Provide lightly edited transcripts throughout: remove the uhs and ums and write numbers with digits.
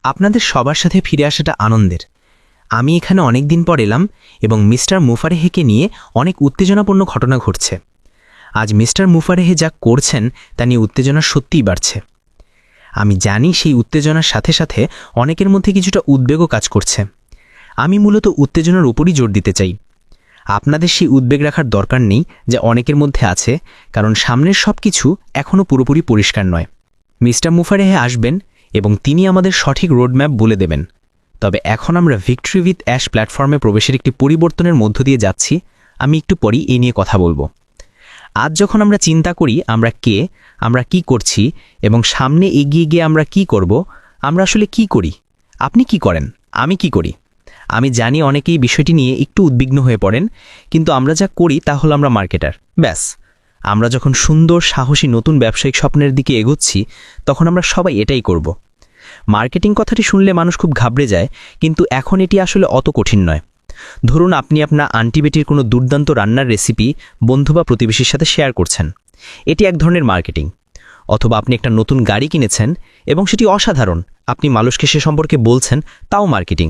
আপনাদের সবার সাথে ফিরে আসাটা আনন্দের। আমি এখানে অনেক দিন পর এলাম এবং মিস্টার মুফারেহেকে নিয়ে অনেক উত্তেজনাপূর্ণ ঘটনা ঘটছে। আজ মিস্টার মুফারেহে যা করছেন তা নিয়ে উত্তেজনা সত্যিই বাড়ছে। আমি জানি সেই উত্তেজনার সাথে সাথে অনেকের মধ্যে কিছুটা উদ্বেগও কাজ করছে। আমি মূলত উত্তেজনার উপরই জোর দিতে চাই। আপনাদের সেই উদ্বেগ রাখার দরকার নেই যা অনেকের মধ্যে আছে, কারণ সামনের সব কিছু এখনও পুরোপুরি পরিষ্কার নয়। মিস্টার মুফারেহে আসবেন এবং তিনি আমাদের সঠিক রোডম্যাপ বলে দেবেন। তবে এখন আমরা ভিক্টরি উইথ অ্যাশ প্ল্যাটফর্মে প্রবেশের একটি পরিবর্তনের মধ্য দিয়ে যাচ্ছি। আমি একটু পরেই এই নিয়ে কথা বলবো। আজ যখন আমরা চিন্তা করি আমরা কে, আমরা কি করছি এবং সামনে এগিয়ে গিয়ে আমরা কি করব, আমরা আসলে কি করি? আপনি কি করেন? আমি কি করি? আমি জানি অনেকেই বিষয়টি নিয়ে একটু উদ্বিগ্ন হয়ে পড়েন, কিন্তু আমরা যা করি তা হলো আমরা মার্কেটার। ব্যাস, আমরা যখন সুন্দর সাহসী নতুন ব্যবসায়িক স্বপ্নের দিকে এগোচ্ছি তখন আমরা সবাই এটাই করব। মার্কেটিং কথাটি শুনলে মানুষ খুব ঘাবড়ে যায়, কিন্তু এখন এটি আসলে অত কঠিন নয়। ধরুন আপনি আপনার আন্টিবেটির কোনো দুর্দান্ত রান্নার রেসিপি বন্ধু বা প্রতিবেশীর সাথে শেয়ার করছেন, এটি এক ধরনের মার্কেটিং। অথবা আপনি একটা নতুন গাড়ি কিনেছেন এবং সেটি অসাধারণ, আপনি মানুষকে সে সম্পর্কে বলছেন, তাও মার্কেটিং।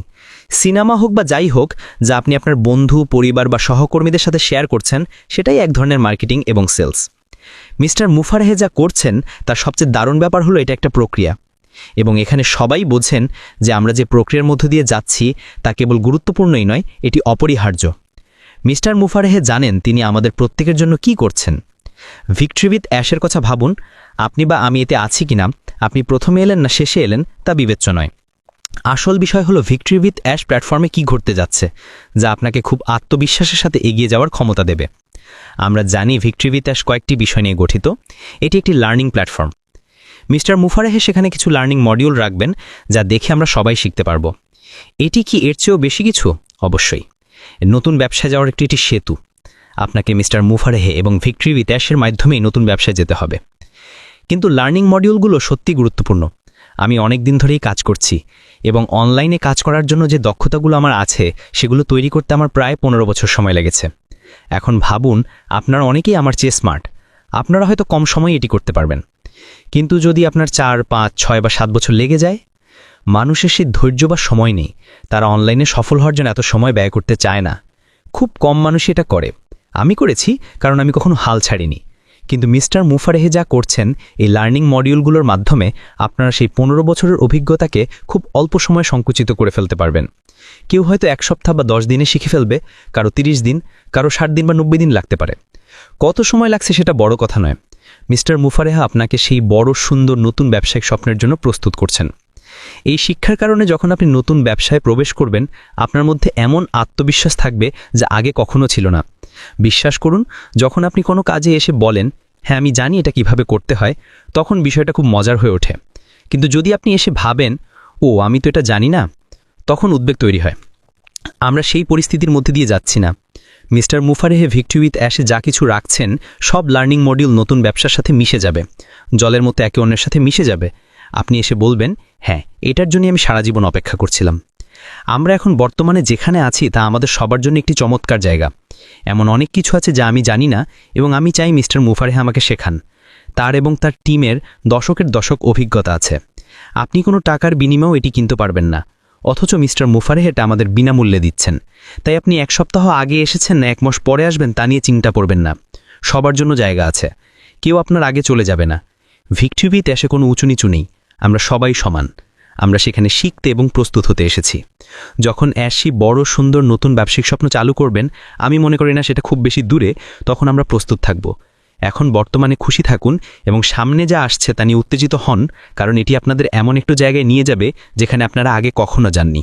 সিনেমা হোক বা যাই হোক, যা আপনি আপনার বন্ধু, পরিবার বা সহকর্মীদের সাথে শেয়ার করছেন, সেটাই এক ধরনের মার্কেটিং এবং সেলস। মিস্টার মুফারেহে যা করছেন তার সবচেয়ে দারুণ ব্যাপার হলো এটা একটা প্রক্রিয়া, এবং এখানে সবাই বোঝেন যে আমরা যে প্রক্রিয়ার মধ্য দিয়ে যাচ্ছি তা কেবল গুরুত্বপূর্ণই নয়, এটি অপরিহার্য। মিস্টার মুফারেহে জানেন তিনি আমাদের প্রত্যেকের জন্য কি করছেন। ভিক্টরি উইথ অ্যাশের কথা ভাবুন, আপনি বা আমি এতে আছি কিনা, আপনি প্রথমে এলেন না শেষে এলেন তা বিবেচ্য নয়। আসল বিষয় হলো ভিক্টরি উইথ অ্যাশ প্ল্যাটফর্মে কি ঘটতে যাচ্ছে, যা আপনাকে খুব আত্মবিশ্বাসের সাথে এগিয়ে যাওয়ার ক্ষমতা দেবে। আমরা জানি ভিক্টরি উইথ অ্যাশ কয়েকটি বিষয় নিয়ে গঠিত। এটি একটি লার্নিং প্ল্যাটফর্ম। মিস্টার মুফারেহে সেখানে কিছু লার্নিং মডিউল রাখবেন যা দেখে আমরা সবাই শিখতে পারব। এটি কি এর চেয়েও বেশি কিছু? অবশ্যই। নতুন ব্যবসায় যাওয়ার একটি সেতু। আপনাকে মিস্টার মুফারেহে এবং ভিক্টরি উইথ অ্যাশের মাধ্যমেই নতুন ব্যবসায় যেতে হবে। কিন্তু লার্নিং মডিউলগুলো সত্যি গুরুত্বপূর্ণ। আমি অনেক দিন ধরেই কাজ করছি এবং অনলাইনে কাজ করার জন্য যে দক্ষতাগুলো আমার আছে সেগুলো তৈরি করতে আমার প্রায় 15 বছর সময় লেগেছে। এখন ভাবুন, আপনারা অনেকেই আমার চেয়ে স্মার্ট। আপনারা হয়তো কম সময়ে এটি করতে পারবেন, কিন্তু যদি আপনার 4, 5, 6 বা 7 বছর লেগে যায়, মানুষের সেই ধৈর্য বা সময় নেই। তারা অনলাইনে সফল হওয়ার জন্য এত সময় ব্যয় করতে চায় না। খুব কম মানুষই এটা করে। আমি করেছি, কারণ আমি কখনো হাল ছাড়িনি। কিন্তু মিস্টার মুফারেহে যা করছেন এই লার্নিং মডিউলগুলোর মাধ্যমে আপনারা সেই 15 বছরের অভিজ্ঞতাকে খুব অল্প সময়ে সংকুচিত করে ফেলতে পারবেন। কেউ হয়তো 1 সপ্তাহ বা 10 দিনে শিখে ফেলবে, কারো 30 দিন, কারো 60 দিন বা 90 দিন লাগতে পারে। কত সময় লাগছে সেটা বড় কথা নয়। মিস্টার মুফারেহা আপনাকে সেই বড় সুন্দর নতুন ব্যবসায়িক স্বপ্নের জন্য প্রস্তুত করছেন। এই শিক্ষার কারণে যখন আপনি নতুন ব্যবসায় প্রবেশ করবেন, আপনার মধ্যে এমন আত্মবিশ্বাস থাকবে যা আগে কখনো ছিল না। বিশ্বাস করুন, যখন আপনি কোনো কাজে এসে বলেন, হ্যাঁ আমি জানি এটা কিভাবে করতে হয়, তখন বিষয়টা খুব মজার হয়ে ওঠে। কিন্তু যদি আপনি এসে ভাবেন, ও আমি তো এটা জানি না, তখন উদ্বেগ তৈরি হয়। আমরা সেই পরিস্থিতির মধ্যে দিয়ে যাচ্ছি না। মিস্টার মুফারেহে ভিক্টরি উইথ অ্যাশে যা কিছু রাখছেন সব লার্নিং মডিউল নতুন ব্যবসার সাথে মিশে যাবে, জলের মতো একে অন্যের সাথে মিশে যাবে। আপনি এসে বলবেন, হ্যাঁ এটার জন্য আমি সারা জীবন অপেক্ষা করছিলাম। আমরা এখন বর্তমানে যেখানে আছি তা আমাদের সবার জন্য একটি চমৎকার জায়গা। এমন অনেক কিছু আছে যা আমি জানি না এবং আমি চাই মিস্টার মুফারেহে আমাকে শেখান। তার এবং তার টিমের দশকের দশক অভিজ্ঞতা আছে। আপনি কোনো টাকার বিনিময়েও এটি কিনতে পারবেন না, অথচ মিস্টার মুফারেহে এটা আমাদের বিনামূল্যে দিচ্ছেন। তাই আপনি 1 সপ্তাহ আগে এসেছেন না 1 মাস পরে আসবেন তা নিয়ে চিন্তা করবেন না। সবার জন্য জায়গা আছে, কেউ আপনার আগে চলে যাবে না। ভিক্টরি উইথ অ্যাশে কোনো উঁচু নিচু নেই, আমরা সবাই সমান। আমরা সেখানে শিখতে এবং প্রস্তুত হতে এসেছি। যখন অ্যাশি বড় সুন্দর নতুন ব্যবসায়িক স্বপ্ন চালু করবেন, আমি মনে করি না সেটা খুব বেশি দূরে, তখন আমরা প্রস্তুত থাকব। এখন বর্তমানে খুশি থাকুন এবং সামনে যা আসছে তা নিয়ে উত্তেজিত হন, কারণ এটি আপনাদের এমন একটু জায়গায় নিয়ে যাবে যেখানে আপনারা আগে কখনো যাননি।